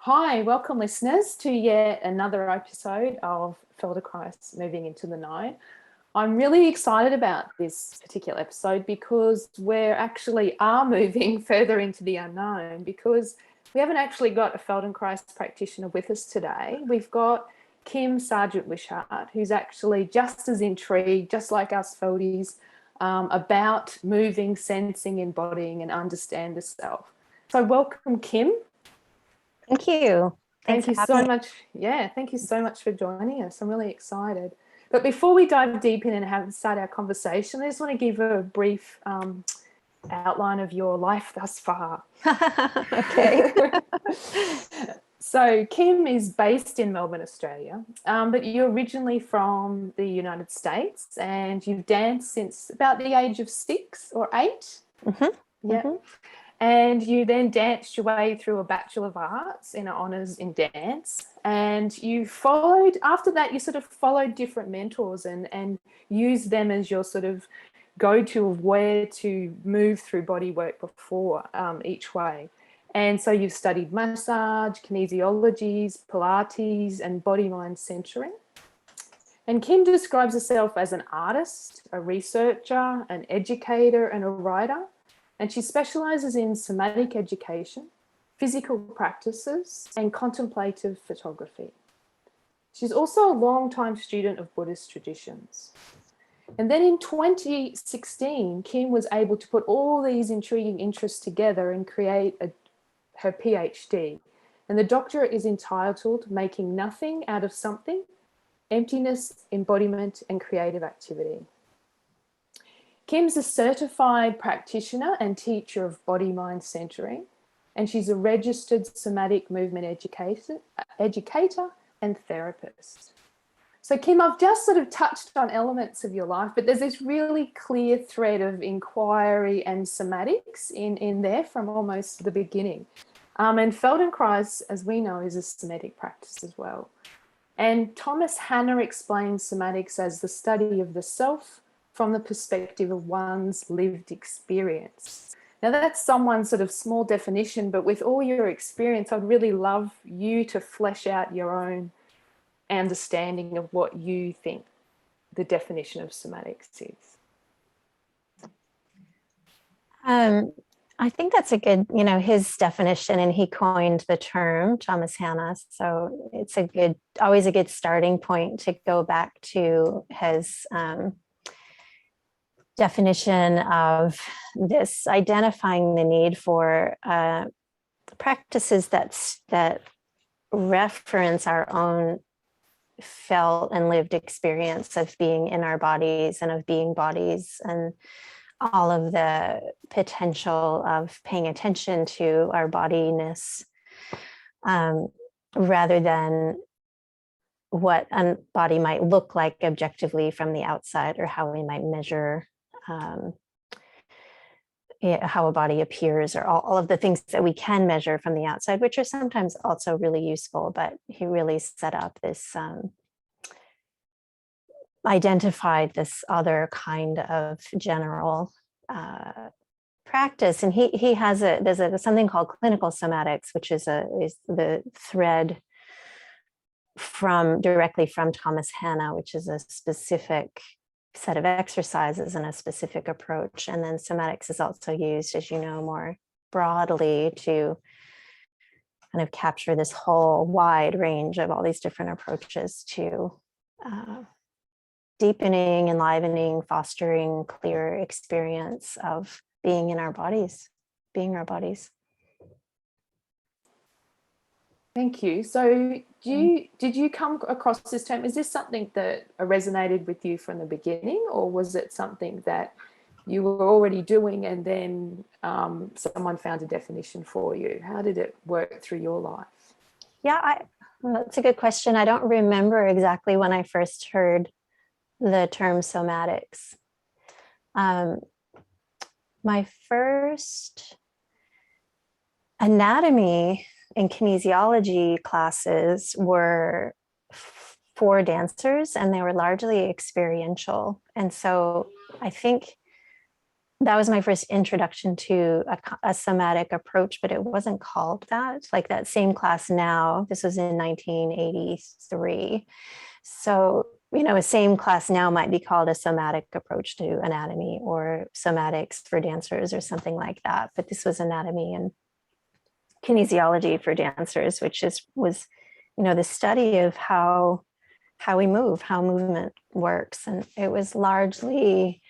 Hi, welcome listeners to yet another episode of Feldenkrais Moving into the Night. I'm really excited about this particular episode because we're actually moving further into the unknown, because we haven't actually got a Feldenkrais practitioner with us today. We've got Kim Sargent-Wishart, who's actually just as intrigued, just like us Feldies, about moving, sensing, embodying and understand the self. So welcome, Kim. Thank you. Thank you so much. Yeah, thank you so much for joining us. I'm really excited. But before we dive deep in and start our conversation, I just want to give a brief outline of your life thus far. Okay. So Kim is based in Melbourne, Australia, but you're originally from the United States, and you've danced since about the age of 6 or 8. Mm-hmm. Yeah. Mm-hmm. And you then danced your way through a Bachelor of Arts in honours in dance. And you followed, after that, you sort of followed different mentors and used them as your sort of go-to of where to move through body work before each way. And so you've studied massage, kinesiologies, Pilates, and body-mind centering. And Kim describes herself as an artist, a researcher, an educator, and a writer. And she specialises in somatic education, physical practices, and contemplative photography. She's also a long-time student of Buddhist traditions. And then in 2016, Kim was able to put all these intriguing interests together and create her PhD. And the doctorate is entitled Making Nothing Out of Something, Emptiness, Embodiment, and Creative Activity. Kim's a certified practitioner and teacher of body-mind centering, and she's a registered somatic movement educator and therapist. So Kim, I've just sort of touched on elements of your life, but there's this really clear thread of inquiry and somatics in there from almost the beginning. And Feldenkrais, as we know, is a somatic practice as well. And Thomas Hanna explains somatics as the study of the self from the perspective of one's lived experience. Now, that's someone's sort of small definition, but with all your experience, I'd really love you to flesh out your own understanding of what you think the definition of somatics is. I think that's a good, his definition, and he coined the term, Thomas Hanna. So it's always a good starting point to go back to his definition of this, identifying the need for practices that reference our own felt and lived experience of being in our bodies and of being bodies, and all of the potential of paying attention to our bodiness, rather than what a body might look like objectively from the outside, or how we might measure how a body appears, or all of the things that we can measure from the outside, which are sometimes also really useful. But he really set up this, identified this other kind of general practice. And he has there's something called clinical somatics, which is the thread directly from Thomas Hanna, which is a specific set of exercises and a specific approach. And then somatics is also used, as you know, more broadly to kind of capture this whole wide range of all these different approaches to deepening, enlivening, fostering clear experience of being in our bodies, being our bodies. Thank you. So did you come across this term? Is this something that resonated with you from the beginning, or was it something that you were already doing and then someone found a definition for you? How did it work through your life? Yeah, well, that's a good question. I don't remember exactly when I first heard the term somatics. My first anatomy and kinesiology classes were for dancers, and they were largely experiential. And so I think that was my first introduction to a somatic approach, but it wasn't called that. Like that same class now, this was in 1983. So, you know, a same class now might be called a somatic approach to anatomy or somatics for dancers or something like that. But this was anatomy and kinesiology for dancers, which was, you know, the study of how we move, how movement works. And it was largely,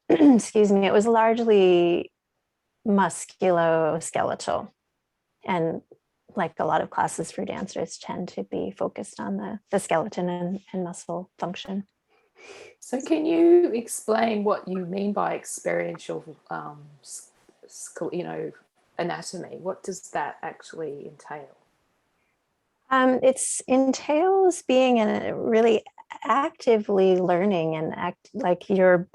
excuse me, it was largely musculoskeletal. And like a lot of classes for dancers tend to be focused on the skeleton and muscle function. So can you explain what you mean by experiential, anatomy? What does that actually entail? It entails being really actively learning and like your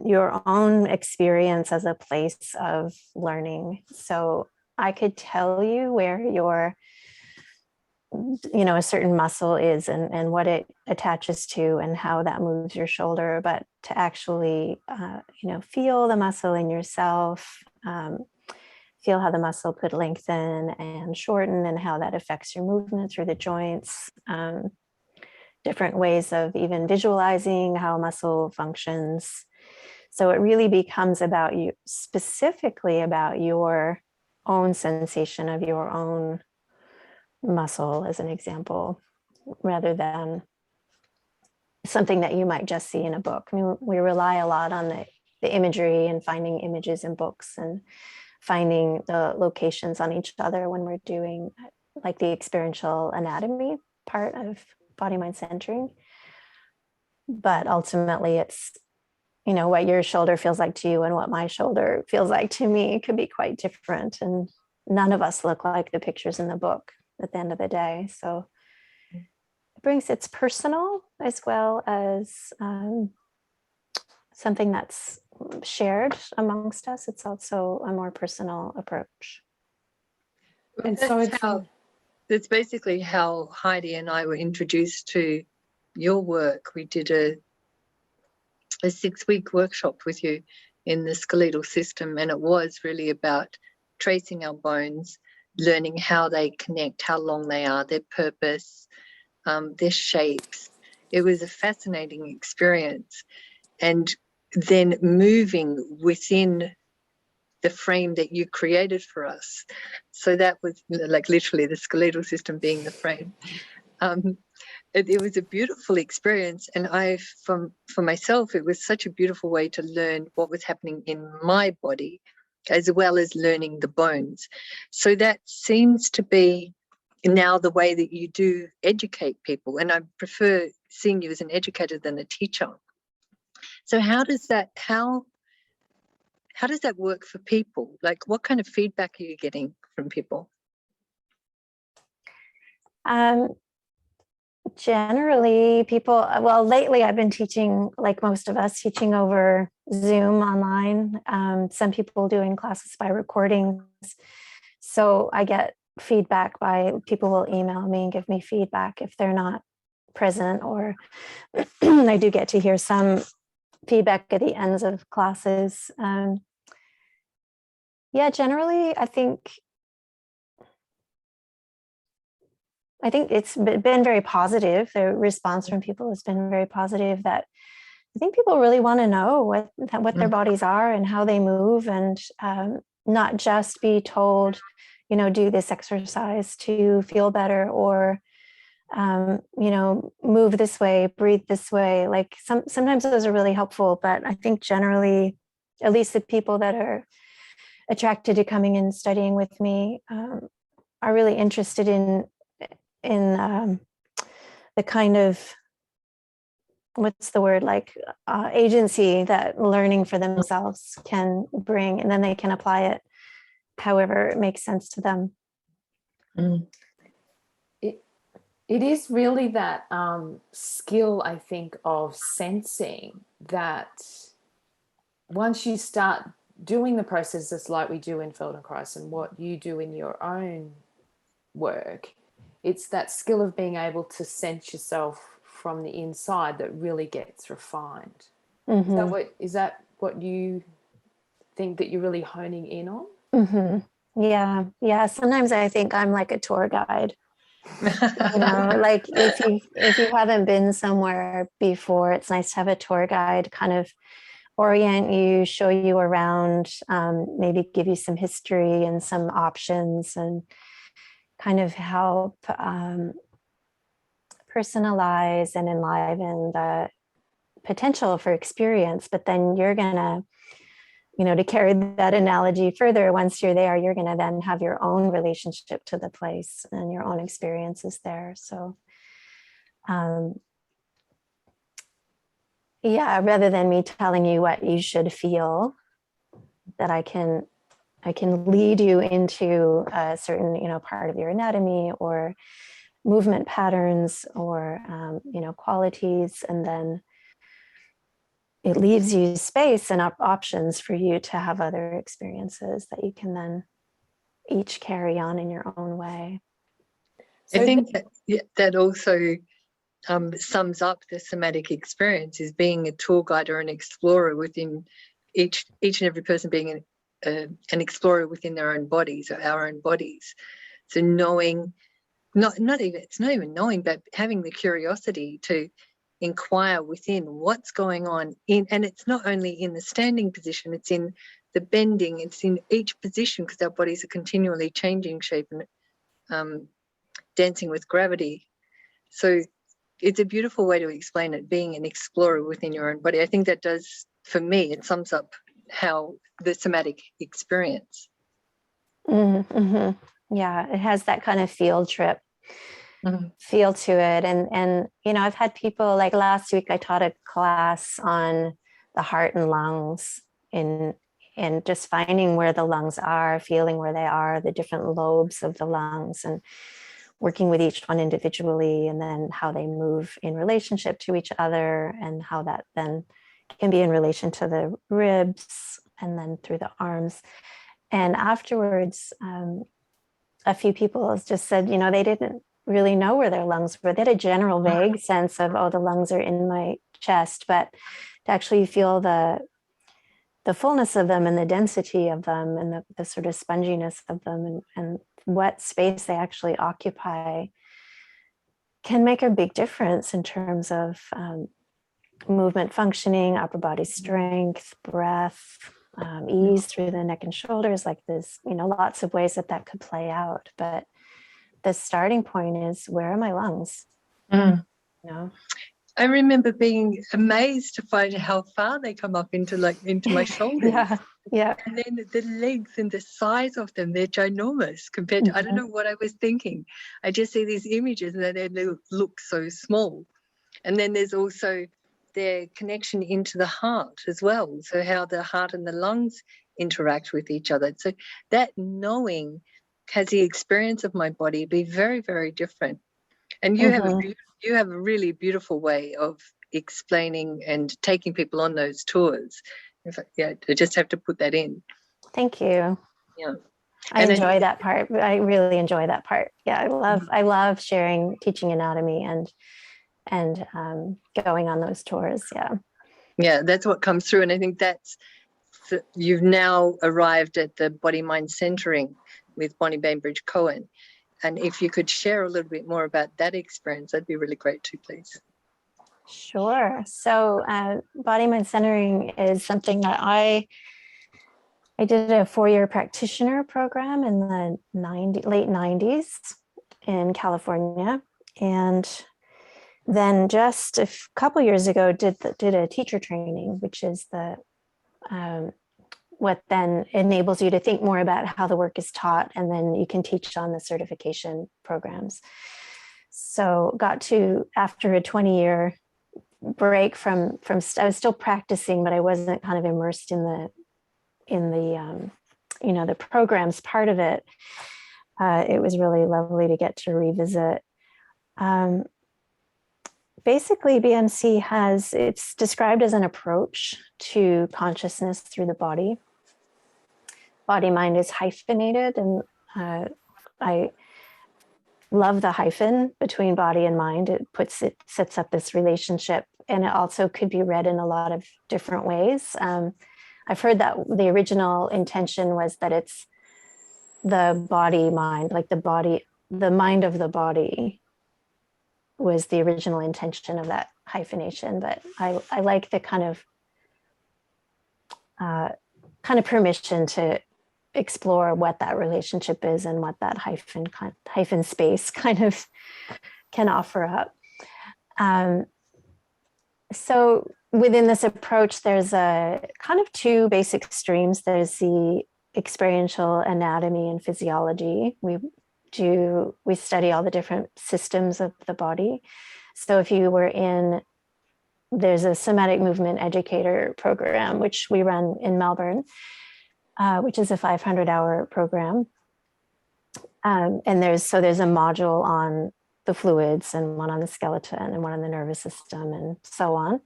own experience as a place of learning. So I could tell you where a certain muscle is and what it attaches to and how that moves your shoulder, but to actually feel the muscle in yourself, feel how the muscle could lengthen and shorten and how that affects your movement through the joints, different ways of even visualizing how muscle functions. So it really becomes about you, specifically about your own sensation of your own muscle, as an example, rather than something that you might just see in a book. I mean, we rely a lot on the imagery and finding images in books and finding the locations on each other when we're doing like the experiential anatomy part of body mind centering. But ultimately it's, you know, what your shoulder feels like to you and what my shoulder feels like to me could be quite different. And none of us look like the pictures in the book at the end of the day. So it's personal as well as something that's shared amongst us. It's also a more personal approach. And so that's basically how Heidi and I were introduced to your work. We did a 6-week workshop with you in the skeletal system, and it was really about tracing our bones, learning how they connect, how long they are, their purpose, their shapes. It was a fascinating experience. And then moving within the frame that you created for us. So that was like literally the skeletal system being the frame. It was a beautiful experience. And for myself, it was such a beautiful way to learn what was happening in my body, as well as learning the bones. So that seems to be now the way that you do educate people. And I prefer seeing you as an educator than a teacher. So how does that work for people? Like, what kind of feedback are you getting from people? Generally, people, well, lately I've been teaching, like most of us, teaching over Zoom online. Some people doing classes by recordings. So I get feedback by people will email me and give me feedback if they're not present, or I do get to hear some feedback at the ends of classes. Generally, I think it's been very positive. The response from people has been very positive, that I think people really want to know what their bodies are and how they move, and not just be told, you know, do this exercise to feel better, or move this way, breathe this way. Like sometimes those are really helpful, but I think generally, at least the people that are attracted to coming and studying with me are really interested in the kind of, what's the word, like agency that learning for themselves can bring, and then they can apply it however it makes sense to them. It is really that skill, I think, of sensing that once you start doing the processes like we do in Feldenkrais and what you do in your own work, it's that skill of being able to sense yourself from the inside that really gets refined. Mm-hmm. Is that what you something that you're really honing in on? Yeah. Sometimes I think I'm like a tour guide. Like if you haven't been somewhere before, it's nice to have a tour guide kind of orient you, show you around, maybe give you some history and some options, and kind of help personalize and enliven the potential for experience. But then you're gonna, to carry that analogy further, once you're there, you're gonna then have your own relationship to the place and your own experiences there. So yeah, rather than me telling you what you should feel, that I can lead you into a certain, part of your anatomy or movement patterns or, qualities. And then it leaves you space and options for you to have other experiences that you can then each carry on in your own way. I think that also sums up the somatic experience, is being a tour guide or an explorer within each and every person being an explorer within their own bodies or our own bodies. So knowing, it's not even knowing, but having the curiosity to inquire within what's going on and it's not only in the standing position, it's in the bending, it's in each position, because our bodies are continually changing shape and dancing with gravity. So it's a beautiful way to explain it, being an explorer within your own body. I think that does, for me, it sums up how the somatic experience. Yeah, it has that kind of field trip feel to it. And I've had people, like last week I taught a class on the heart and lungs, and just finding where the lungs are, feeling where they are, the different lobes of the lungs, and working with each one individually, and then how they move in relationship to each other, and how that then can be in relation to the ribs and then through the arms. And afterwards, a few people just said, they didn't really know where their lungs were. They had a general vague sense of, the lungs are in my chest, but to actually feel the fullness of them and the density of them and the sort of sponginess of them and what space they actually occupy can make a big difference in terms of movement functioning, upper body strength, breath, ease through the neck and shoulders. Like there's, lots of ways that could play out. But the starting point is, where are my lungs? I remember being amazed to find how far they come up into my shoulders. Yeah. And then the legs and the size of them, they're ginormous compared to, I don't know what I was thinking. I just see these images and they look so small. And then there's also their connection into the heart as well. So how the heart and the lungs interact with each other. So that knowing has the experience of my body be very, very different. And you have a really beautiful way of explaining and taking people on those tours. In fact, I just have to put that in. Thank you. Yeah. I enjoy that part. I really enjoy that part. Yeah, I love sharing, teaching anatomy and going on those tours. Yeah, that's what comes through. And I think you've now arrived at the body mind centering with Bonnie Bainbridge Cohen. And if you could share a little bit more about that experience, that'd be really great too, please. Sure. So body mind centering is something that I did a 4-year practitioner program in the late 90s in California. And then just a couple years ago did a teacher training, which is what then enables you to think more about how the work is taught, and then you can teach on the certification programs. So got to, after a 20-year break from I was still practicing, but I wasn't kind of immersed in the the programs part of it. It was really lovely to get to revisit. Basically, BMC it's described as an approach to consciousness through the body. Body mind is hyphenated, and I love the hyphen between body and mind. It sets up this relationship, and it also could be read in a lot of different ways. I've heard that the original intention was that it's the body mind, like the mind of the body was the original intention of that hyphenation. But I like the kind of permission to explore what that relationship is and what that hyphen space kind of can offer up. So within this approach, there's a kind of two basic streams. There's the experiential anatomy and physiology. We study all the different systems of the body. So if you were there's a Somatic movement educator program, which we run in Melbourne, which is a 500-hour program. And there's a module on the fluids and one on the skeleton and one on the nervous system and so on.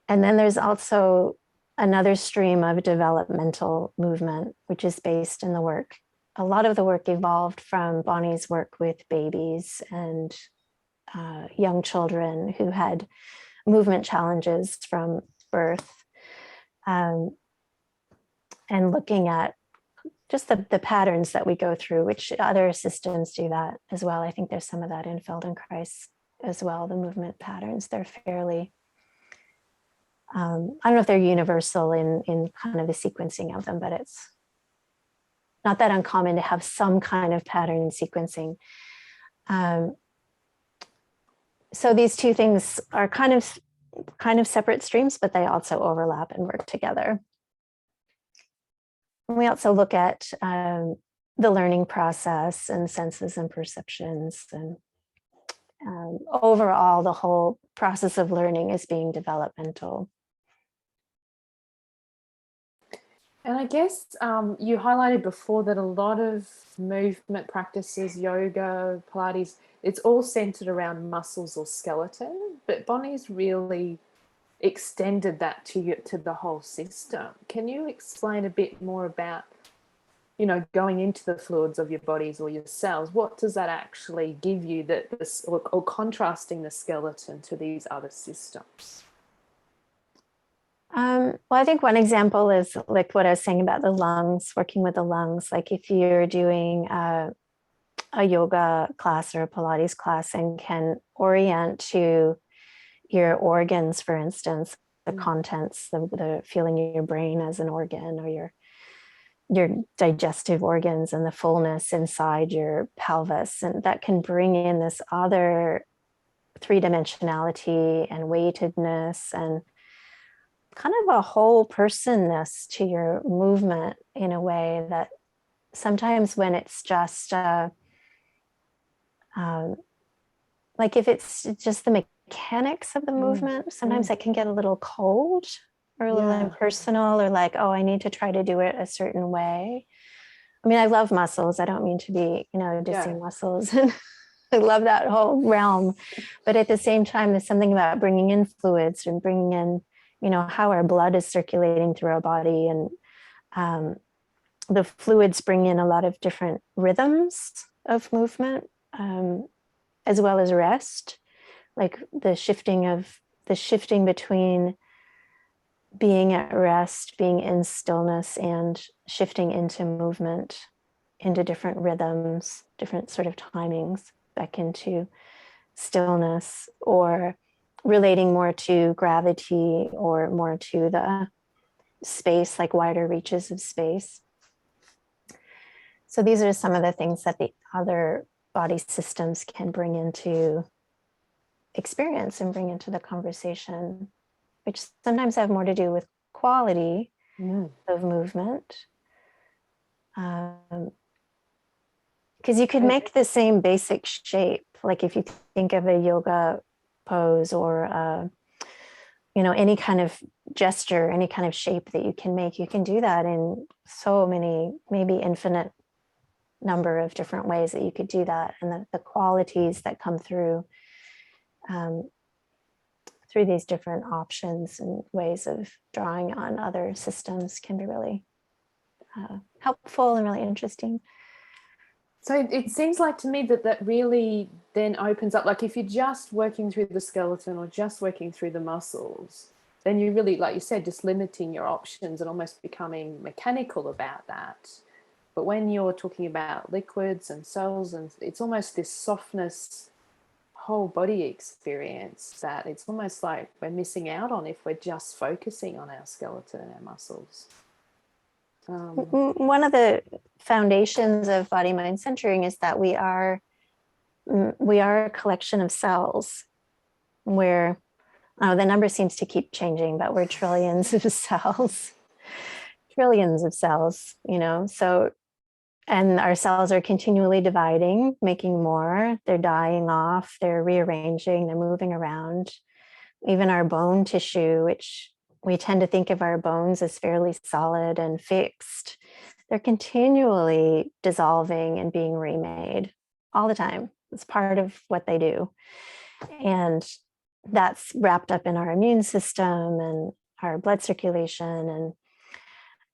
And then there's also another stream of developmental movement, which is based in the work. A lot of the work evolved from Bonnie's work with babies and young children who had movement challenges from birth, and looking at just the patterns that we go through, which other systems do that as well. I think there's some of that in Feldenkrais as well, the movement patterns. They're fairly, I don't know if they're universal in kind of the sequencing of them, but it's not that uncommon to have some kind of pattern sequencing. So these two things are kind of separate streams, but they also overlap and work together. We also look at the learning process and senses and perceptions, and overall, the whole process of learning is being developmental. And I guess you highlighted before that a lot of movement practices, yoga, Pilates, it's all centered around muscles or skeleton, but Bonnie's really extended that to the whole system. Can you explain a bit more about, going into the fluids of your bodies or your cells? What does that actually give you or contrasting the skeleton to these other systems? Well, I think one example is like what I was saying about the lungs, working with the lungs. Like if you're doing a yoga class or a Pilates class and can orient to your organs, for instance, the contents, the feeling in your brain as an organ, or your digestive organs and the fullness inside your pelvis, and that can bring in this other three-dimensionality and weightedness and kind of a whole personness to your movement in a way that sometimes when it's just like if it's just the mechanics of the movement, sometimes that can get a little cold or a little impersonal, or like, oh, I need to try to do it a certain way. I mean, I love muscles. I don't mean to be, dissing muscles. I love that whole realm. But at the same time, there's something about bringing in fluids and bringing in, how our blood is circulating through our body. And the fluids bring in a lot of different rhythms of movement, as well as rest, like the shifting between being at rest, being in stillness, and shifting into movement, into different rhythms, different sort of timings, back into stillness, or relating more to gravity or more to the space, like wider reaches of space. So these are some of the things that the other body systems can bring into experience and bring into the conversation, which sometimes have more to do with quality of movement. Because you could make the same basic shape, like if you think of a yoga pose or any kind of gesture, any kind of shape that you can make, you can do that in so many, maybe infinite number of different ways that you could do that, and the qualities that come through these different options and ways of drawing on other systems can be really helpful and really interesting. So it seems like to me that really then opens up, like if you're just working through the skeleton or just working through the muscles, then you really, like you said, just limiting your options and almost becoming mechanical about that. But when you're talking about liquids and cells, and it's almost this softness, whole body experience that it's almost like we're missing out on if we're just focusing on our skeleton and our muscles. One of the foundations of body mind centering is that we are a collection of cells where the number seems to keep changing, but we're trillions of cells, so, and our cells are continually dividing, making more, they're dying off, they're rearranging, they're moving around. Even our bone tissue, which we tend to think of our bones as fairly solid and fixed, they're continually dissolving and being remade all the time. It's part of what they do. And that's wrapped up in our immune system and our blood circulation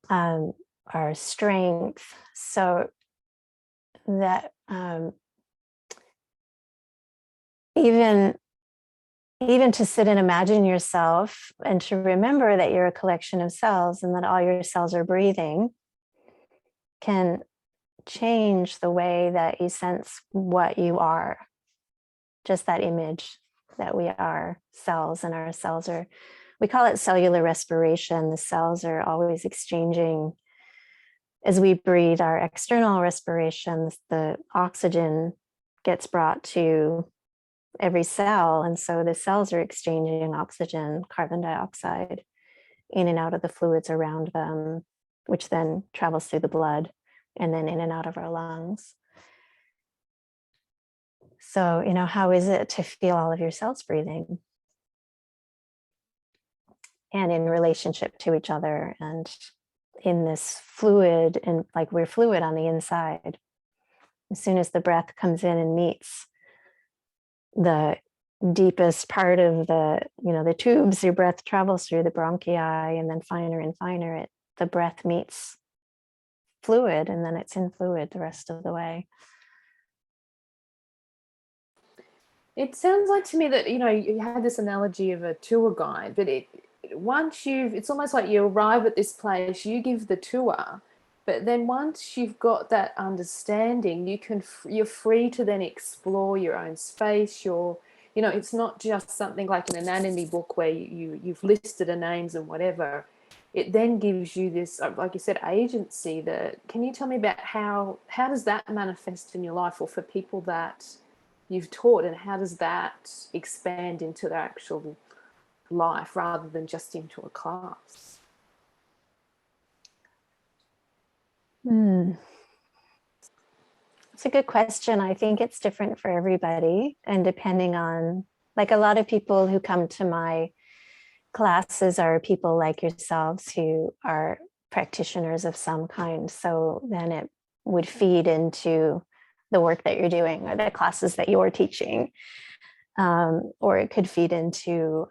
and our strength. So that even to sit and imagine yourself and to remember that you're a collection of cells and that all your cells are breathing can change the way that you sense what you are. Just that image that we are cells, and our cells are, we call it cellular respiration. The cells are always exchanging. As we breathe our external respirations, the oxygen gets brought to every cell. And so the cells are exchanging oxygen, carbon dioxide, in and out of the fluids around them, which then travels through the blood and then in and out of our lungs. So, how is it to feel all of your cells breathing? And in relationship to each other and in this fluid, and like we're fluid on the inside. As soon as the breath comes in and meets the deepest part of the tubes your breath travels through, the bronchi, and then finer and finer, the breath meets fluid, and then it's in fluid the rest of the way. It sounds like to me that, you had this analogy of a tour guide, but it's almost like you arrive at this place, you give the tour, but then once you've got that understanding, you're free to then explore your own space. It's not just something like an anatomy book where you've listed the names and whatever. It then gives you this, like you said, agency. Can you tell me about how does that manifest in your life, or for people that you've taught, and how does that expand into their actual life rather than just into a class? It's a good question. I think it's different for everybody, and depending on, like, a lot of people who come to my classes are people like yourselves who are practitioners of some kind. So then it would feed into the work that you're doing or the classes that you're teaching, or it could feed into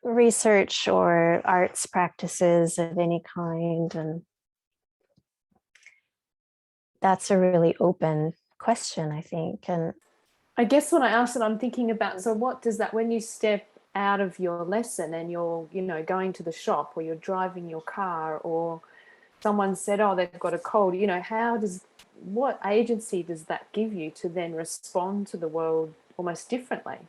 research or arts practices of any kind. And that's a really open question, I think. And I guess when I asked it, I'm thinking about, so what does that, when you step out of your lesson and you're, going to the shop, or you're driving your car, or someone said, oh, they've got a cold, what agency does that give you to then respond to the world almost differently?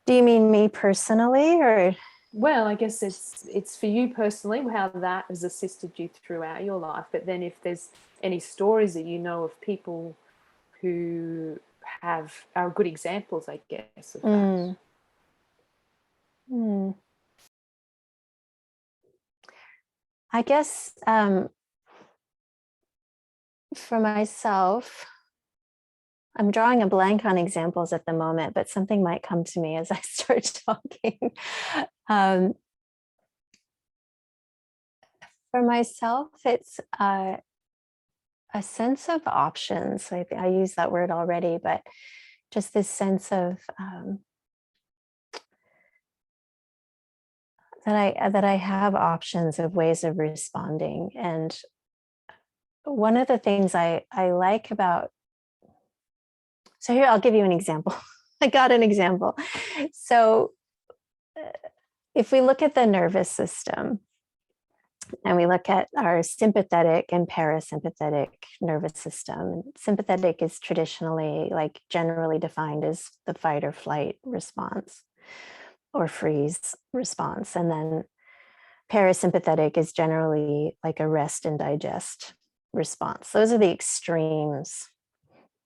Do you mean me personally, or? Well, I guess it's for you personally, how that has assisted you throughout your life. But then if there's any stories that you know of people who are good examples, I guess, of that. I guess for myself, I'm drawing a blank on examples at the moment, but something might come to me as I start talking. For myself, it's a sense of options. I use that word already, but just this sense of that I have options of ways of responding. And one of the things I like about, so here, I'll give you an example. I got an example. So if we look at the nervous system and we look at our sympathetic and parasympathetic nervous system, sympathetic is traditionally, like, generally defined as the fight or flight response or freeze response. And then parasympathetic is generally like a rest and digest response. Those are the extremes.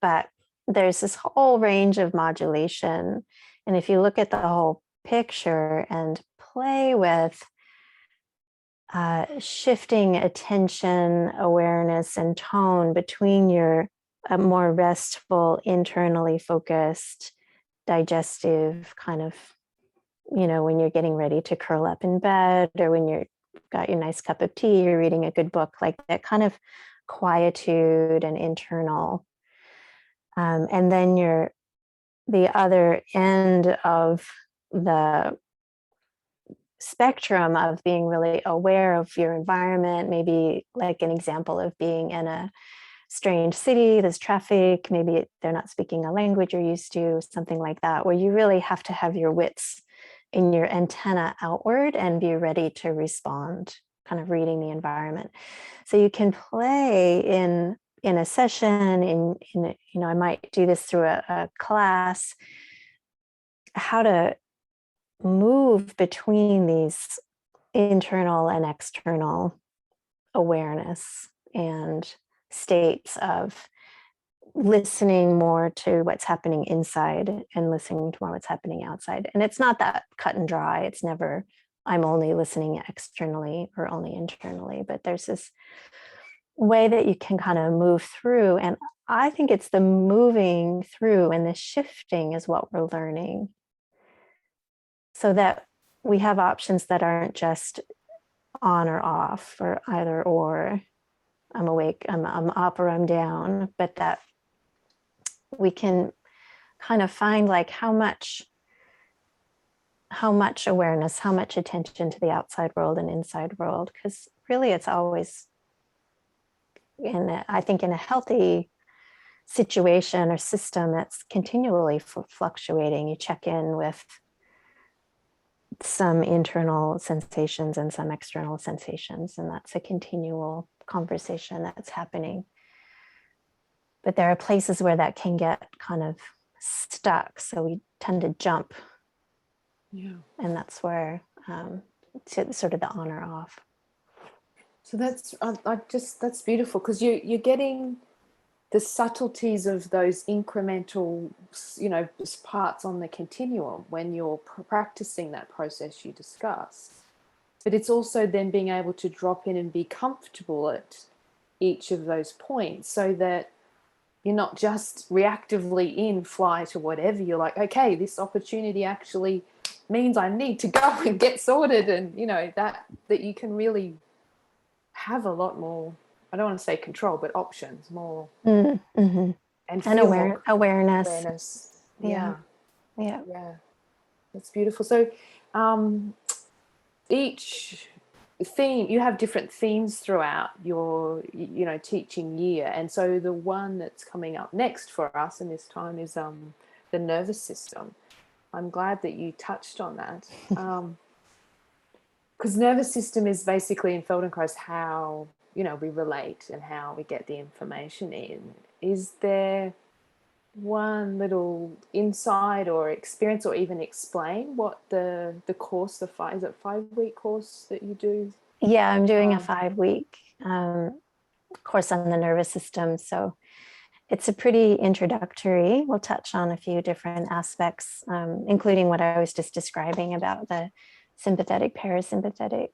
But there's this whole range of modulation. And if you look at the whole picture and play with shifting attention, awareness, and tone between your more restful, internally focused, digestive kind of, when you're getting ready to curl up in bed, or when you're got your nice cup of tea, you're reading a good book, like that kind of quietude and internal. And then the other end of the spectrum of being really aware of your environment, maybe like an example of being in a strange city, there's traffic, maybe they're not speaking a language you're used to, something like that, where you really have to have your wits in your antenna outward and be ready to respond, kind of reading the environment. So you can play in a session, I might do this through a class, how to move between these internal and external awareness and states of listening more to what's happening inside and listening to more what's happening outside. And it's not that cut and dry. It's never, I'm only listening externally or only internally, but there's this way that you can kind of move through. And I think it's the moving through and the shifting is what we're learning, so that we have options that aren't just on or off, or either or, I'm awake, I'm up, or I'm down, but that we can kind of find like how much awareness, how much attention to the outside world and inside world, because really it's always I think in a healthy situation or system that's continually fluctuating. You check in with some internal sensations and some external sensations, and that's a continual conversation that's happening. But there are places where that can get kind of stuck, so we tend to jump. Yeah. And that's where sort of the on or off. So that's that's beautiful, because you're getting the subtleties of those incremental, parts on the continuum when you're practicing that process you discuss. But it's also then being able to drop in and be comfortable at each of those points, so that you're not just reactively in fly to whatever. You're like, okay, this opportunity actually means I need to go and get sorted, and that you can really have a lot more, I don't want to say control, but options more. Mm-hmm. And awareness. Yeah. That's beautiful. So each theme, you have different themes throughout your teaching year, and so the one that's coming up next for us in this time is the nervous system. I'm glad that you touched on that, because nervous system is basically in Feldenkrais how we relate and how we get the information in. Is there one little insight or experience, or even explain what the course, is it 5-week course that you do? Yeah, I'm doing a 5-week course on the nervous system. So it's a pretty introductory. We'll touch on a few different aspects, including what I was just describing about the sympathetic, parasympathetic.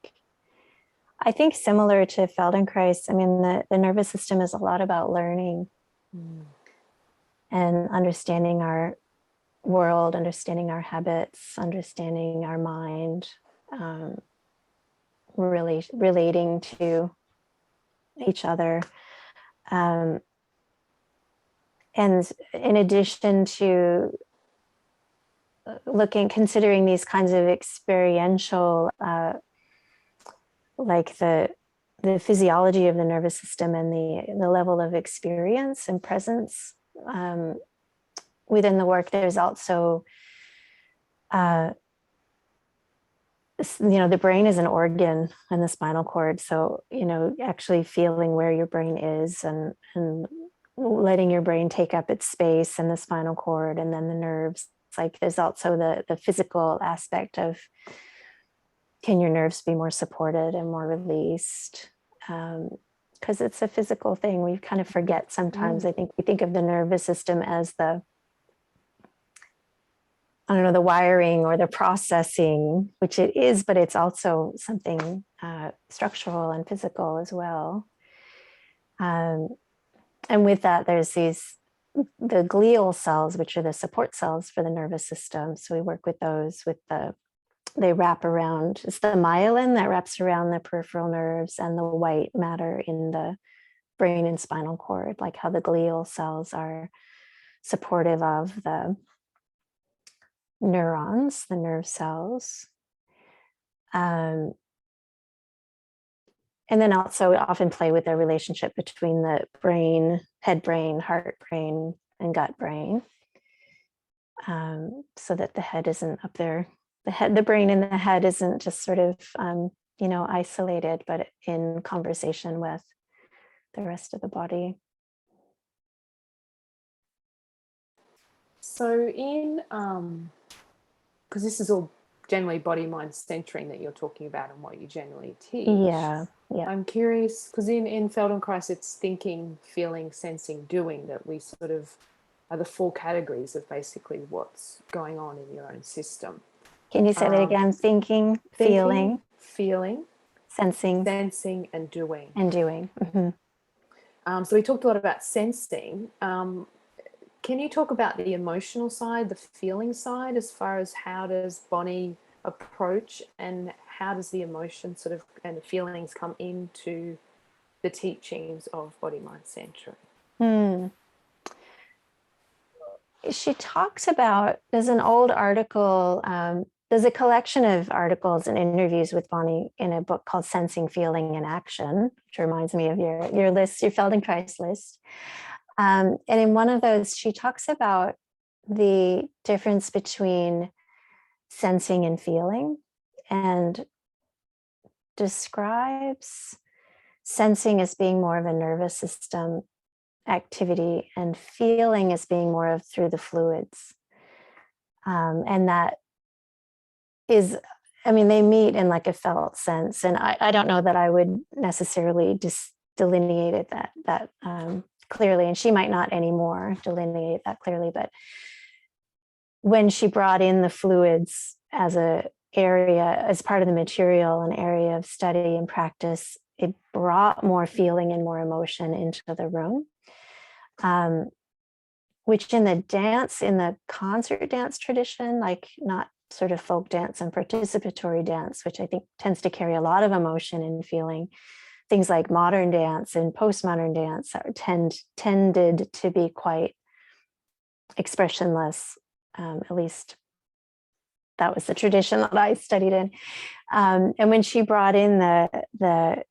I think similar to Feldenkrais, I mean, the nervous system is a lot about learning and understanding our world, understanding our habits, understanding our mind, really relating to each other. And in addition to considering these kinds of experiential, like the physiology of the nervous system and the level of experience and presence within the work, there's also the brain is an organ in the spinal cord. So, actually feeling where your brain is and letting your brain take up its space in the spinal cord, and then the nerves. It's like there's also the physical aspect of, can your nerves be more supported and more released? Because it's a physical thing. We kind of forget sometimes. I think we think of the nervous system as the wiring or the processing, which it is, but it's also something structural and physical as well. And with that, there's the glial cells, which are the support cells for the nervous system. So we work with those they wrap around, it's the myelin that wraps around the peripheral nerves and the white matter in the brain and spinal cord, like how the glial cells are supportive of the neurons, the nerve cells. And then also often play with the relationship between the brain, head brain, heart brain, and gut brain. So that the head isn't up there. The brain and the head isn't just sort of, isolated, but in conversation with the rest of the body. So because this is all generally body mind centering that you're talking about and what you generally teach. Yeah. I'm curious, because in Feldenkrais it's thinking, feeling, sensing, doing, that we sort of are the 4 categories of basically what's going on in your own system. Can you say that again? Thinking, feeling, sensing, and doing. Mm-hmm. So we talked a lot about sensing. Can you talk about the emotional side, the feeling side, as far as how does Bonnie approach, and how does the emotion sort of and the feelings come into the teachings of body mind centering? She talks about, there's an old article, there's a collection of articles and interviews with Bonnie in a book called Sensing, Feeling, and Action, which reminds me of your list, your Feldenkrais list. And in one of those, she talks about the difference between sensing and feeling, and describes sensing as being more of a nervous system activity and feeling as being more of through the fluids. And that is, they meet in like a felt sense. And I don't know that I would necessarily delineate it that clearly, and she might not anymore delineate that clearly, but when she brought in the fluids as part of the material, an area of study and practice, it brought more feeling and more emotion into the room, which in the concert dance tradition, like not sort of folk dance and participatory dance, which I think tends to carry a lot of emotion and feeling. Things like modern dance and postmodern dance tended to be quite expressionless. At least that was the tradition that I studied in. And when she brought in the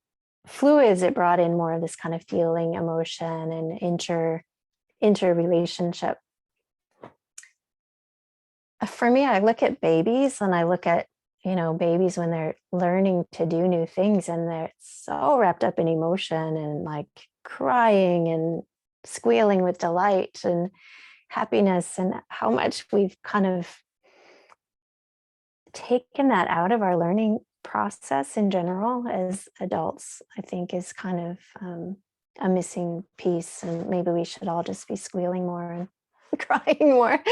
fluids, it brought in more of this kind of feeling, emotion, and interrelationship. For me, I look at babies, and I look at babies when they're learning to do new things, and they're so wrapped up in emotion and like crying and squealing with delight and happiness, and how much we've kind of taken that out of our learning process in general as adults, I think is kind of a missing piece, and maybe we should all just be squealing more and crying more.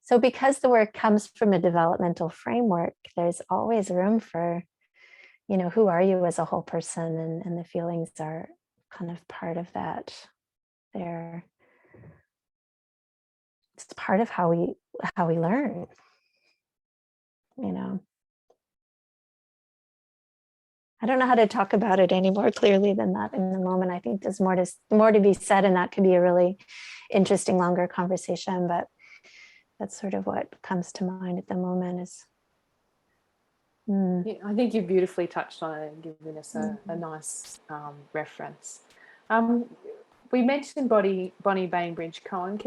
So because the work comes from a developmental framework, there's always room for, who are you as a whole person, and the feelings are kind of part of that. It's part of how we learn, I don't know how to talk about it any more clearly than that in the moment. I think there's more to be said, and that could be a really interesting, longer conversation, but that's sort of what comes to mind at the moment is. Yeah, I think you beautifully touched on it and given us a nice reference. We mentioned Bonnie Bainbridge Cohen.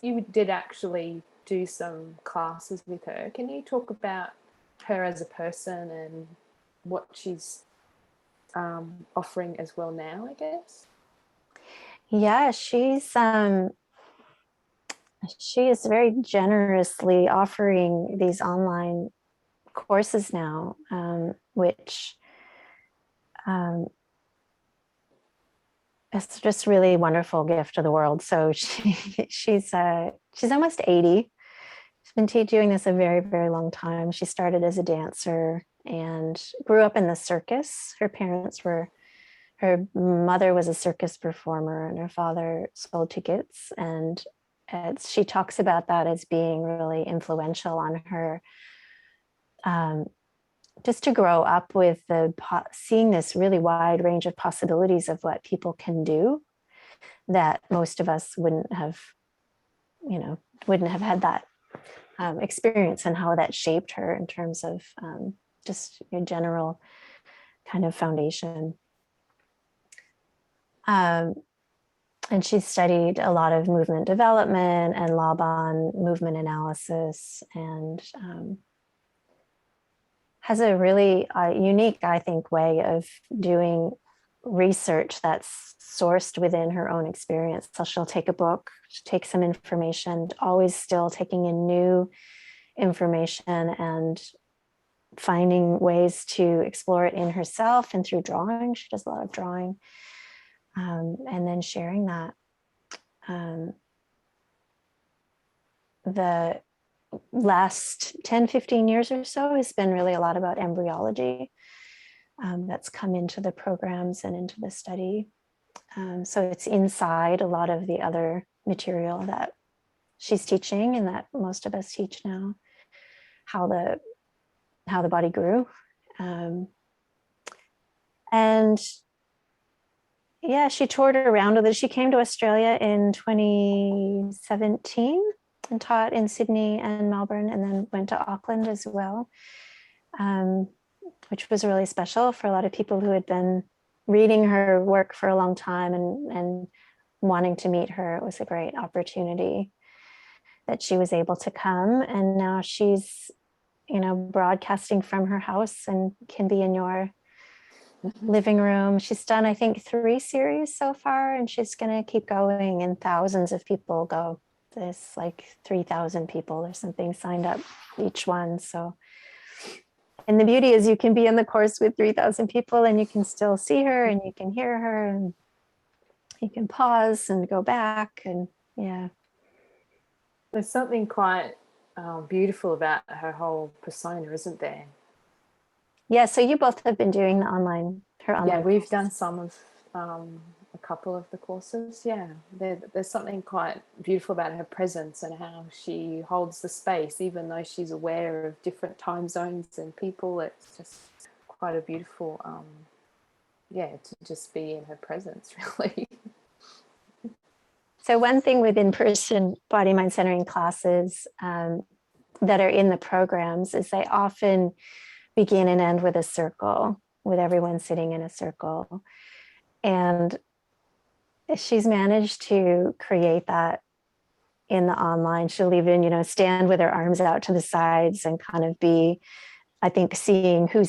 You did actually do some classes with her. Can you talk about her as a person and what she's offering as well now, I guess? Yeah, she is very generously offering these online courses now, which it's just really a wonderful gift to the world. So she's almost 80. She's been doing this a very, very long time. She started as a dancer and grew up in the circus. Her mother was a circus performer and her father sold tickets. And she talks about that as being really influential on her, just to grow up with seeing this really wide range of possibilities of what people can do that most of us wouldn't have had that experience, and how that shaped her in terms of just a general kind of foundation. And she studied a lot of movement development and Laban movement analysis, and has a really unique, I think, way of doing research that's sourced within her own experience. So she'll take a book, take some information, always still taking in new information and finding ways to explore it in herself and through drawing. She does a lot of drawing, and then sharing that. The last 10, 15 years or so has been really a lot about embryology. That's come into the programs and into the study. So it's inside a lot of the other material that she's teaching and that most of us teach now, how the body grew. And yeah, she toured around with it. She came to Australia in 2017 and taught in Sydney and Melbourne, and then went to Auckland as well, which was really special for a lot of people who had been reading her work for a long time and wanting to meet her. It was a great opportunity that she was able to come, and now she's, broadcasting from her house and can be in your living room. She's done, I think, 3 series so far, and she's going to keep going, and thousands of people go. There's like 3,000 people or something signed up each one. So, and the beauty is you can be in the course with 3,000 people and you can still see her and you can hear her and you can pause and go back. And yeah. There's something quite beautiful about her whole persona, isn't there? Yeah, so you both have been doing her online. Yeah, we've done some of a couple of the courses. Yeah, there's something quite beautiful about her presence and how she holds the space, even though she's aware of different time zones and people. It's just quite a beautiful, to just be in her presence, really. So one thing with in-person body mind centering classes that are in the programs is they often begin and end with a circle, with everyone sitting in a circle. And she's managed to create that in the online. She'll even, stand with her arms out to the sides and kind of be, I think, seeing who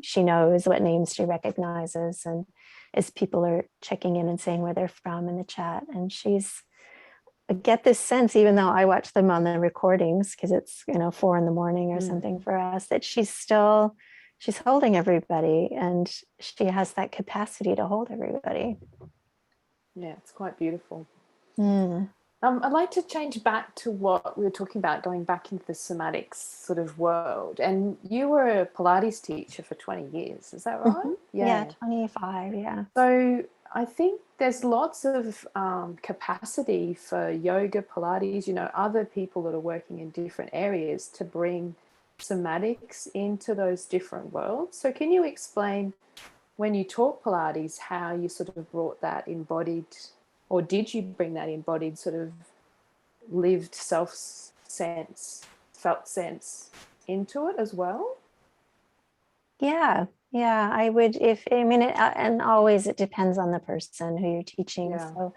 she knows, what names she recognizes, and as people are checking in and saying where they're from in the chat. And I get this sense, even though I watch them on the recordings, because it's 4 a.m. or something for us, that she's holding everybody, and she has that capacity to hold everybody. Yeah, it's quite beautiful. Mm. I'd like to change back to what we were talking about, going back into the somatics sort of world. And you were a Pilates teacher for 20 years, is that right? Mm-hmm. Yeah, 25, yeah. So I think there's lots of capacity for yoga, Pilates, other people that are working in different areas to bring somatics into those different worlds. So can you explain, when you taught Pilates, how you sort of brought that embodied, or did you bring that embodied sort of lived felt sense into it as well? Yeah, I would, and always it depends on the person who you're teaching. Yeah. So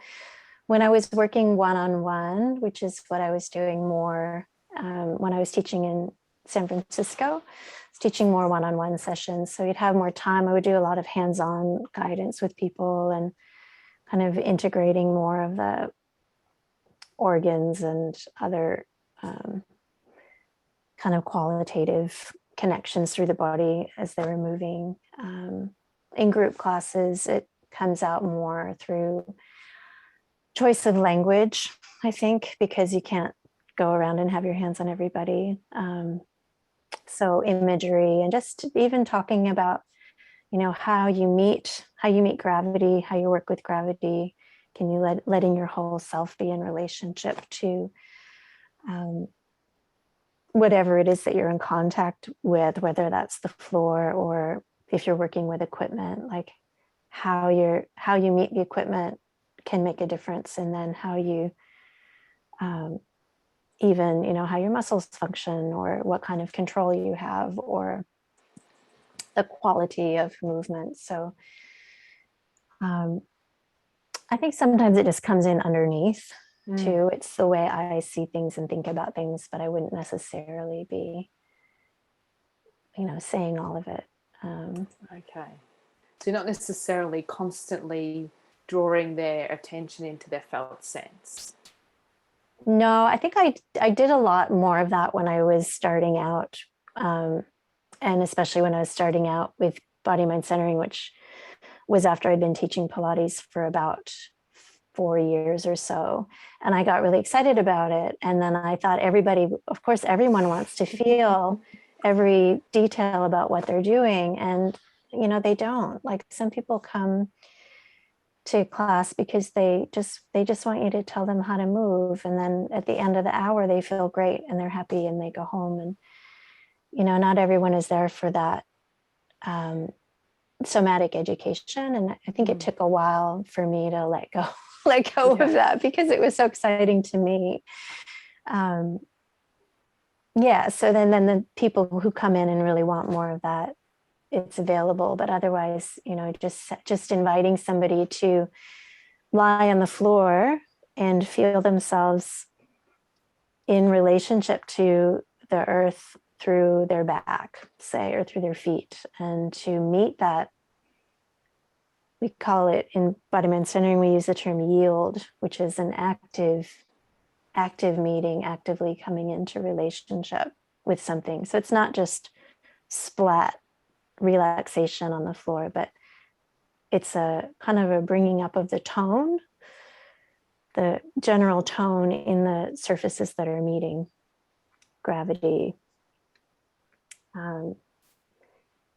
when I was working one-on-one, which is what I was doing more when I was teaching in San Francisco, I was teaching more one-on-one sessions. So you'd have more time. I would do a lot of hands-on guidance with people and kind of integrating more of the organs and other kind of qualitative connections through the body as they were moving. In group classes, it comes out more through choice of language, I think, because you can't go around and have your hands on everybody. So imagery and just even talking about, you know, how you meet gravity, how you work with gravity. Can you letting your whole self be in relationship to whatever it is that you're in contact with, whether that's the floor or if you're working with equipment, like how you meet the equipment can make a difference. And then how you even, you know, how your muscles function or what kind of control you have or the quality of movement. So I think sometimes it just comes in underneath too. It's the way I see things and think about things, but I wouldn't necessarily be, you know, saying all of it. Okay. So you're not necessarily constantly drawing their attention into their felt sense. No, I think I did a lot more of that when I was starting out. And especially when I was starting out with body mind centering, which was after I'd been teaching Pilates for about 4 years or so. And I got really excited about it. And then I thought of course, everyone wants to feel every detail about what they're doing. And, you know, they don't. Like some people come to class because they just want you to tell them how to move. And then at the end of the hour, they feel great and they're happy and they go home. And, you know, not everyone is there for that somatic education. And I think it took a while for me to let go of that because it was so exciting to me. So then the people who come in and really want more of that, it's available. But otherwise, you know, just inviting somebody to lie on the floor and feel themselves in relationship to the earth through their back, say, or through their feet, and to meet that. We call it in body mind centering, we use the term yield, which is an active meeting, actively coming into relationship with something. So it's not just splat relaxation on the floor, but it's a kind of a bringing up of the tone, the general tone in the surfaces that are meeting gravity.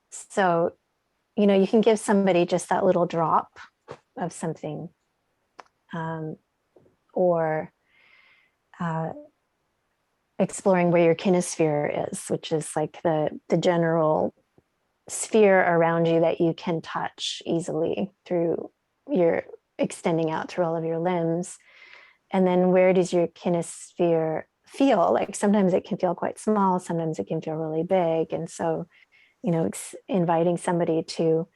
So, you know, you can give somebody just that little drop of something, or exploring where your kinesphere is, which is like the general sphere around you that you can touch easily through your extending out through all of your limbs. And then where does your kinesphere feel? Like sometimes it can feel quite small, sometimes it can feel really big. And so, you know, inviting somebody to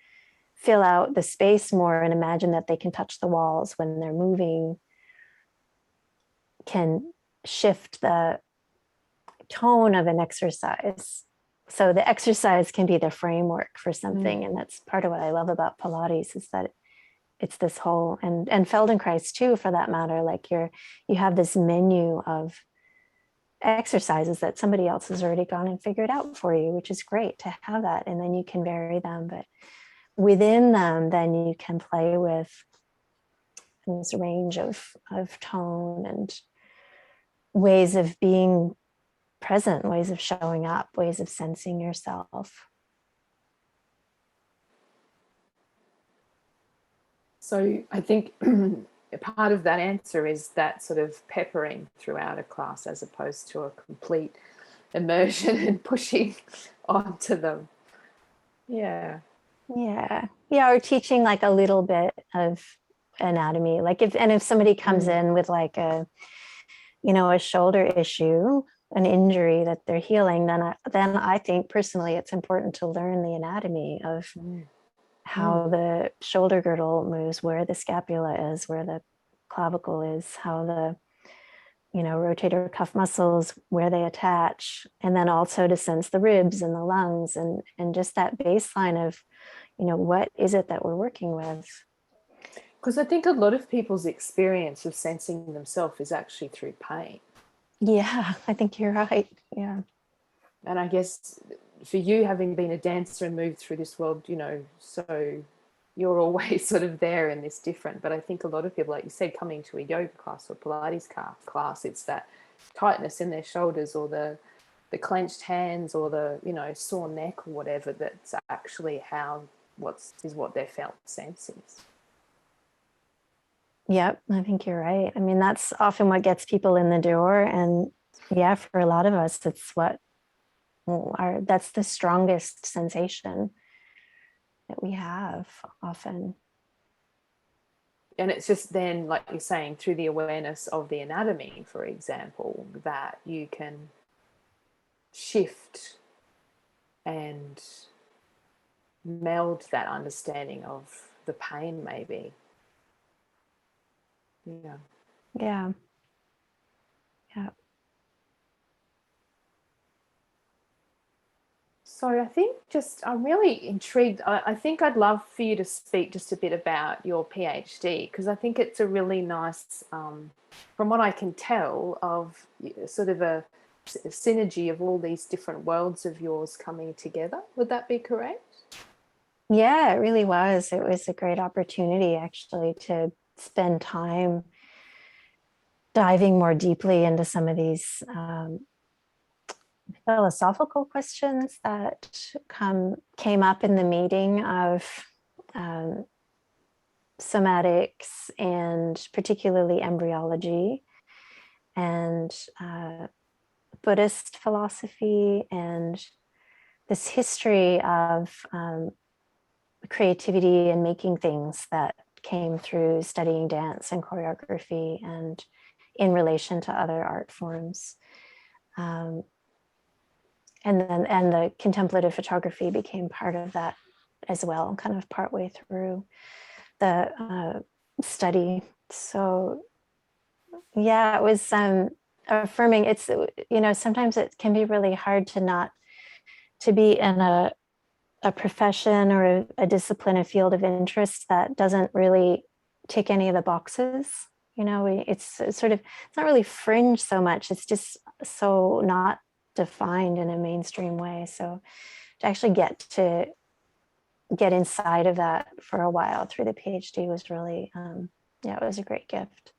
fill out the space more and imagine that they can touch the walls when they're moving can shift the tone of an exercise. So the exercise can be the framework for something. And that's part of what I love about Pilates, is that it's this whole, and Feldenkrais too, for that matter, like you have this menu of exercises that somebody else has already gone and figured out for you, which is great to have that. And then you can vary them, but within them, then you can play with this range of tone and ways of being present, ways of showing up, ways of sensing yourself. So I think part of that answer is that sort of peppering throughout a class as opposed to a complete immersion and pushing onto them. Yeah. Or teaching like a little bit of anatomy. Like if somebody comes in with like a shoulder issue, an injury that they're healing, then I think personally it's important to learn the anatomy of how the shoulder girdle moves, where the scapula is, where the clavicle is, how the, rotator cuff muscles, where they attach, and then also to sense the ribs and the lungs, and just that baseline of, what is it that we're working with? Because I think a lot of people's experience of sensing themselves is actually through pain. Yeah, I think you're right. Yeah. And I guess for you, having been a dancer and moved through this world, so you're always sort of there in this different. But I think a lot of people, like you said, coming to a yoga class or Pilates class, it's that tightness in their shoulders, or the clenched hands, or the, sore neck or whatever, that's actually what their felt sense is. Yep, I think you're right. I mean, that's often what gets people in the door. And yeah, for a lot of us, it's that's the strongest sensation that we have often. And it's just then, like you're saying, through the awareness of the anatomy, for example, that you can shift and meld that understanding of the pain, maybe. Yeah. Yeah. Yeah. So I think I'm really intrigued. I think I'd love for you to speak just a bit about your PhD, because I think it's a really nice, from what I can tell, of sort of a synergy of all these different worlds of yours coming together. Would that be correct? Yeah, it really was. It was a great opportunity, actually, to spend time diving more deeply into some of these philosophical questions that came up in the meeting of somatics, and particularly embryology, and Buddhist philosophy, and this history of creativity and making things that came through studying dance and choreography, and in relation to other art forms. And the contemplative photography became part of that as well, kind of partway through the study. So yeah, it was affirming. It's, sometimes it can be really hard to be in a profession or a discipline, a field of interest that doesn't really tick any of the boxes. It's not really fringe so much. It's just so not defined in a mainstream way. So to actually get inside of that for a while through the PhD was really, it was a great gift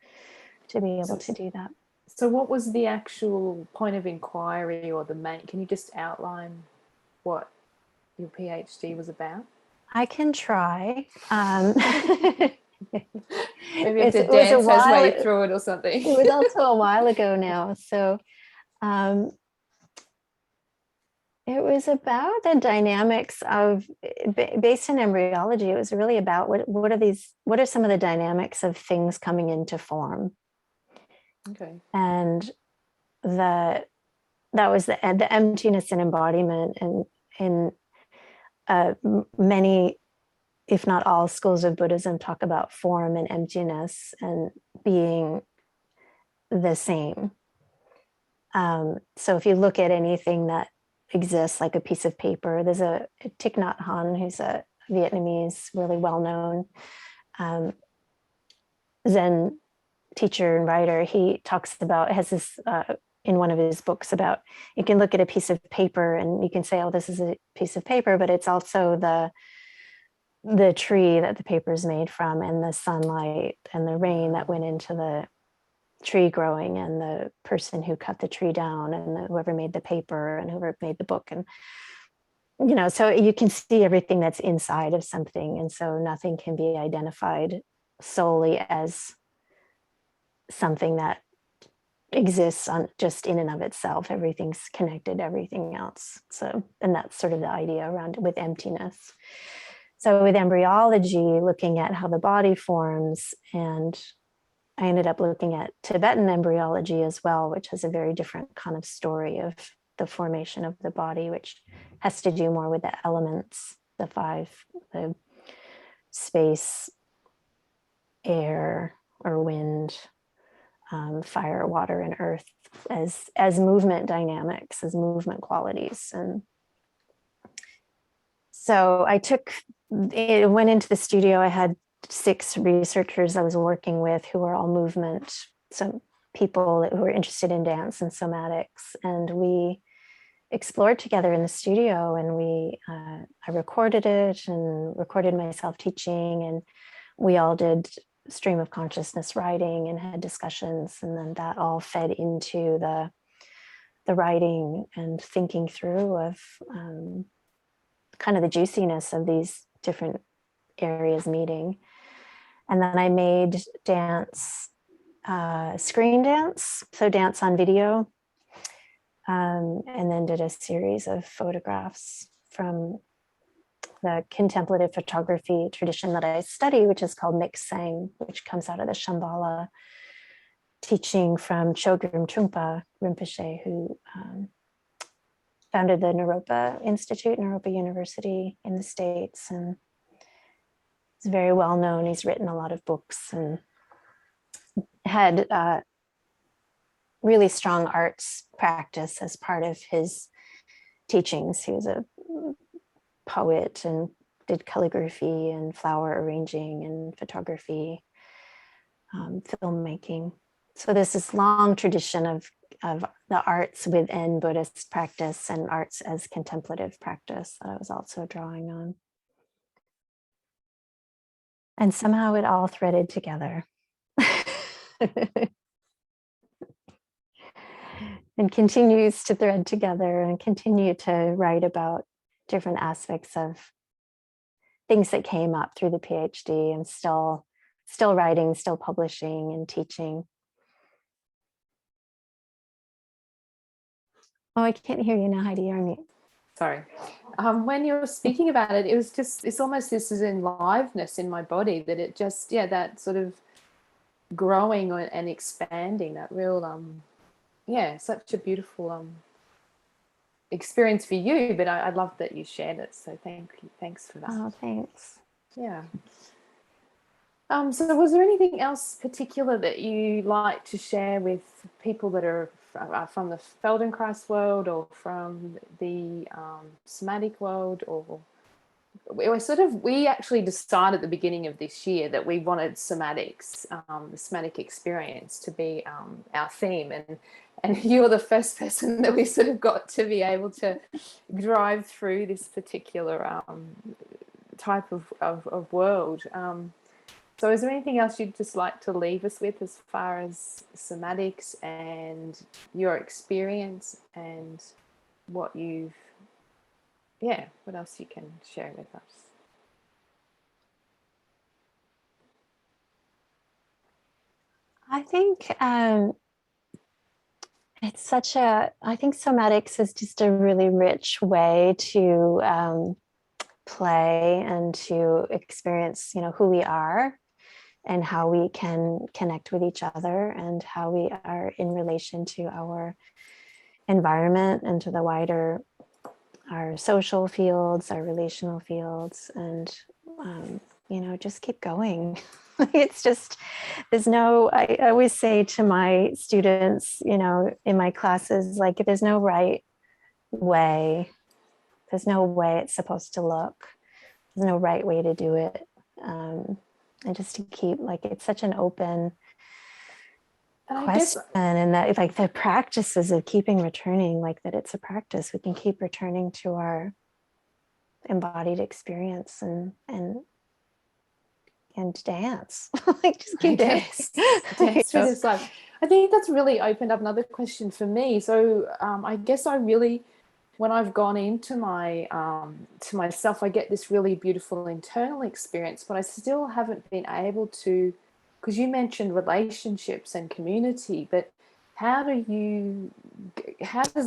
to be able to do that. So what was the actual point of inquiry, or can you just outline what your PhD was about? I can try. Maybe if the dance has way through it or something. It was also a while ago now. So it was about the dynamics of, based in embryology, it was really about what are some of the dynamics of things coming into form. Okay. And that was the emptiness and embodiment, and in many, if not all, schools of Buddhism talk about form and emptiness and being the same. So if you look at anything that exists, like a piece of paper, there's a Thich Nhat Hanh, who's a Vietnamese, really well-known Zen teacher and writer. He has this in one of his books about, you can look at a piece of paper and you can say, oh, this is a piece of paper, but it's also the tree that the paper is made from, and the sunlight and the rain that went into the tree growing, and the person who cut the tree down, and whoever made the paper, and whoever made the book. And so you can see everything that's inside of something, and so nothing can be identified solely as something that exists on just in and of itself. Everything's connected to everything else. So, and that's sort of the idea around it with emptiness. So with embryology, looking at how the body forms, and I ended up looking at Tibetan embryology as well, which has a very different kind of story of the formation of the body, which has to do more with the elements, the five, the space, air, or wind, fire, water, and earth as movement dynamics, as movement qualities. And so went into the studio. I had 6 researchers I was working with who were all movement, some people who were interested in dance and somatics. And we explored together in the studio, and I recorded it and recorded myself teaching, and we all did stream of consciousness writing and had discussions, and then that all fed into the writing and thinking through of kind of the juiciness of these different areas meeting. And then I made dance, screen dance, so dance on video, and then did a series of photographs from the contemplative photography tradition that I study, which is called Mixing, which comes out of the Shambhala teaching from Chogyam Trungpa Rinpoche, who founded the Naropa Institute, Naropa University in the States. And he's very well known. He's written a lot of books and had really strong arts practice as part of his teachings. He was a poet and did calligraphy and flower arranging and photography, filmmaking. So there's this long tradition of the arts within Buddhist practice and arts as contemplative practice that I was also drawing on. And somehow it all threaded together. And continues to thread together, and continue to write about different aspects of things that came up through the PhD, and still writing, still publishing and teaching. Oh, I can't hear you now, Heidi. You're on mute. Sorry. When you were speaking about it, it was just, it's almost this is aliveness in my body, that it just, that sort of growing and expanding, that real, such a beautiful experience for you. But I love that you shared it. So thanks for that. Oh, thanks. Yeah. So was there anything else particular that you like to share with people that are from the Feldenkrais world, or from the somatic world? Or we actually decided at the beginning of this year that we wanted somatics, the somatic experience, to be our theme, and you were the first person that we sort of got to be able to drive through this particular type of world. So is there anything else you'd just like to leave us with as far as somatics and your experience, and what you've, what else you can share with us? I think I think somatics is just a really rich way to play and to experience, who we are, and how we can connect with each other, and how we are in relation to our environment and to the wider, our social fields, our relational fields, and just keep going. It's just, I always say to my students, in my classes, like, there's no right way. There's no way it's supposed to look. There's no right way to do it. And just to keep, it's such an open question. And that, the practices of keeping returning, that it's a practice. We can keep returning to our embodied experience and dance. Just keep dancing. Dance through this life. I think that's really opened up another question for me. So I guess when I've gone into my to myself, I get this really beautiful internal experience, but I still haven't been able to, because you mentioned relationships and community, but how does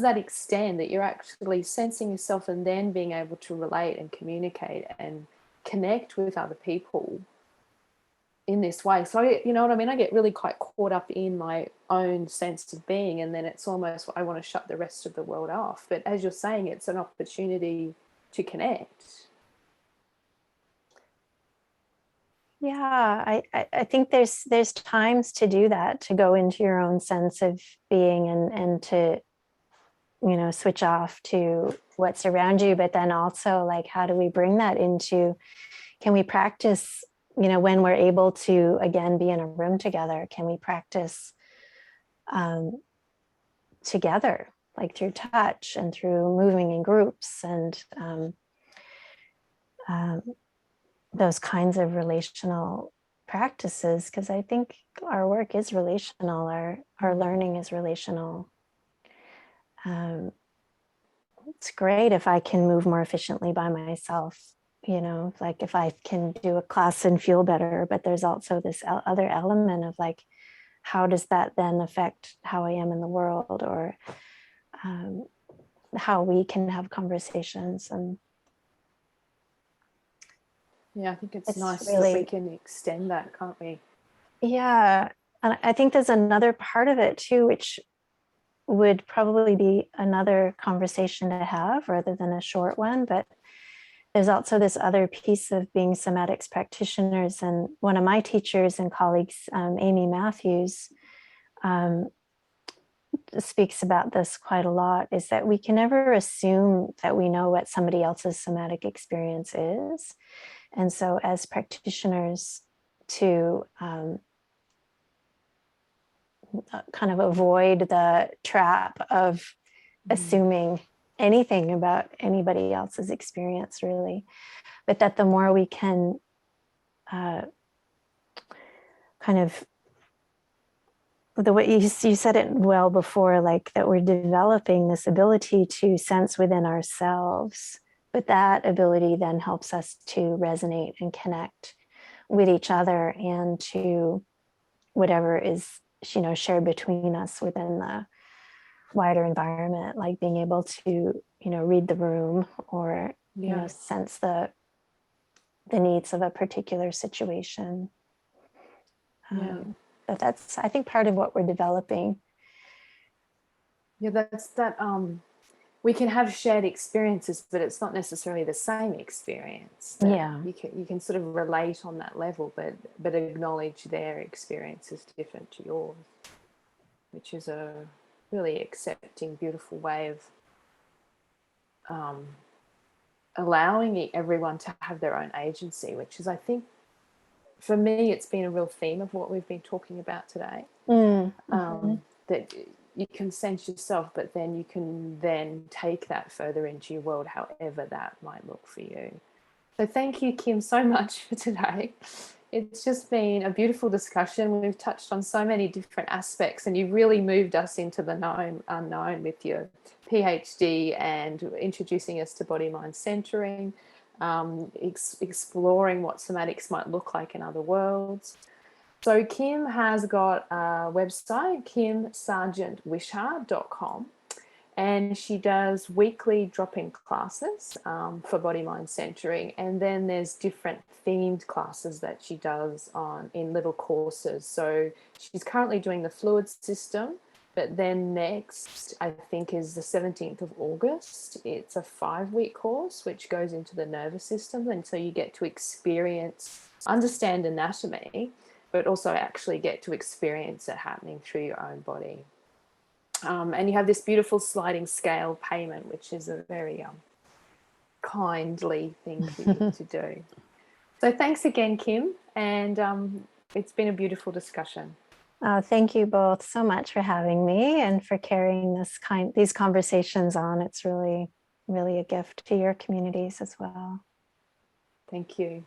that extend, that you're actually sensing yourself and then being able to relate and communicate and connect with other people in this way? So you know what I mean, I get really quite caught up in my own sense of being, and then it's almost I want to shut the rest of the world off. But as you're saying, it's an opportunity to connect. Yeah, I think there's times to do that, to go into your own sense of being and to, you know, switch off to what's around you. But then also, like, how do we bring that into, can we practice, you know, when we're able to again be in a room together, can we practice together, like through touch and through moving in groups and those kinds of relational practices? Because I think our work is relational, our learning is relational. It's great if I can move more efficiently by myself, you know, like if I can do a class and feel better, but there's also this other element of like, how does that then affect how I am in the world, or how we can have conversations. And Yeah, I think it's nice really, that we can extend that, can't we? yeah. And I think there's another part of it too, which would probably be another conversation to have rather than a short one. But there's also this other piece of being somatics practitioners. And one of my teachers and colleagues, Amy Matthews, speaks about this quite a lot, is that we can never assume that we know what somebody else's somatic experience is. And so as practitioners, to kind of avoid the trap of assuming anything about anybody else's experience, really, but that the more we can kind of, the way you said it well before, like that we're developing this ability to sense within ourselves, but that ability then helps us to resonate and connect with each other and to whatever is, you know, shared between us within the wider environment, like being able to, you know, read the room, or you know, sense the needs of a particular situation. But that's, I think, part of what we're developing. Yeah, that's that. We can have shared experiences, but it's not necessarily the same experience. Yeah, you can sort of relate on that level, but acknowledge their experience is different to yours, which is a really accepting, beautiful way of allowing everyone to have their own agency, which is, I think, for me, it's been a real theme of what we've been talking about today. That you can sense yourself, but then you can then take that further into your world, however that might look for you. So thank you, Kim, so much for today. It's just been a beautiful discussion. We've touched on so many different aspects, and you've really moved us into the known unknown with your PhD and introducing us to body-mind centering, exploring what somatics might look like in other worlds. So Kim has got a website, kimsargent-wishart.com, and she does weekly drop-in classes for body-mind centering, and then there's different themed classes that she does in little courses. So she's currently doing the fluid system, but then next, I think, is the 17th of August. It's a 5-week course which goes into the nervous system, and so you get to understand anatomy, but also actually get to experience it happening through your own body. And you have this beautiful sliding scale payment, which is a very kindly thing for you to do. So thanks again, Kim, and it's been a beautiful discussion. Thank you both so much for having me and for carrying these conversations on. It's really, really a gift to your communities as well. Thank you.